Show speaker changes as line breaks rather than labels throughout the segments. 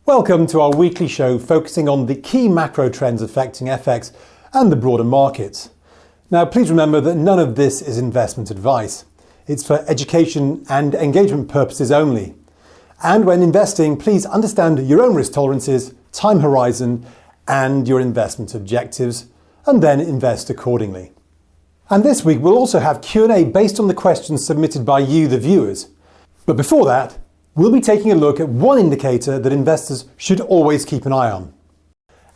Welcome to our weekly show focusing on the key macro trends affecting FX and the broader markets. Now, please remember that none of this is investment advice. It's for education and engagement purposes only. And when investing, please understand your own risk tolerances, time horizon, and your investment objectives, and then invest accordingly. And this week we'll also have Q&A based on the questions submitted by you, the viewers. But before that, we'll be taking a look at one indicator that investors should always keep an eye on.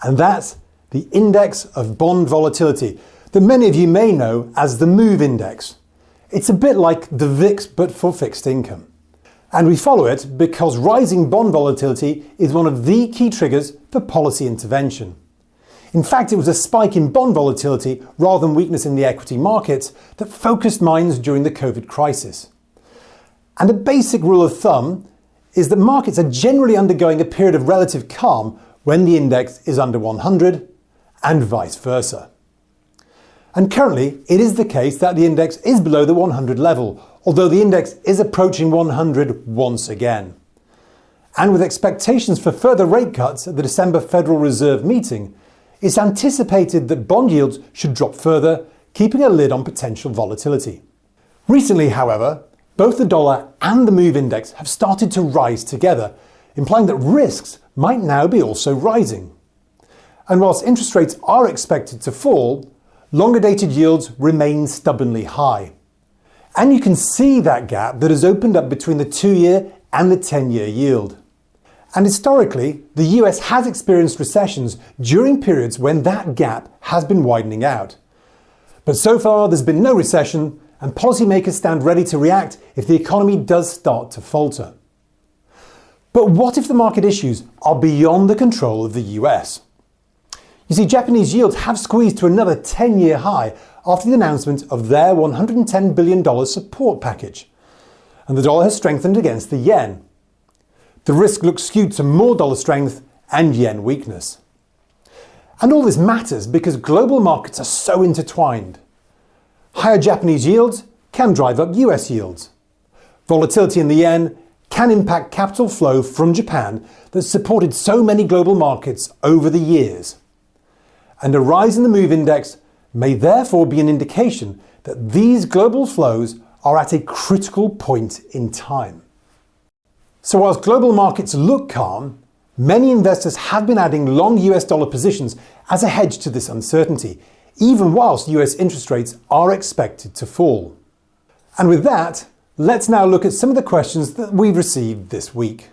And that's the index of bond volatility that many of you may know as the MOVE index. It's a bit like the VIX but for fixed income. And we follow it because rising bond volatility is one of the key triggers for policy intervention. In fact, it was a spike in bond volatility rather than weakness in the equity markets that focused minds during the COVID crisis. And a basic rule of thumb is that markets are generally undergoing a period of relative calm when the index is under 100 and vice versa. And currently, it is the case that the index is below the 100 level, although the index is approaching 100 once again. And with expectations for further rate cuts at the December Federal Reserve meeting, it's anticipated that bond yields should drop further, keeping a lid on potential volatility. Recently, however, both the dollar and the MOVE index have started to rise together, implying that risks might now be also rising. And whilst interest rates are expected to fall, longer dated yields remain stubbornly high. And you can see that gap that has opened up between the 2-year and the 10-year yield. And historically, the US has experienced recessions during periods when that gap has been widening out. But so far, there's been no recession, and policymakers stand ready to react if the economy does start to falter. But what if the market issues are beyond the control of the US? You see, Japanese yields have squeezed to another 10-year high after the announcement of their $110 billion support package. And the dollar has strengthened against the yen. The risk looks skewed to more dollar strength and yen weakness. And all this matters because global markets are so intertwined. Higher Japanese yields can drive up US yields. Volatility in the yen can impact capital flow from Japan that's supported so many global markets over the years. And a rise in the MOVE index may therefore be an indication that these global flows are at a critical point in time. So whilst global markets look calm, many investors have been adding long US dollar positions as a hedge to this uncertainty, even whilst US interest rates are expected to fall. And with that, let's now look at some of the questions that we've received this week.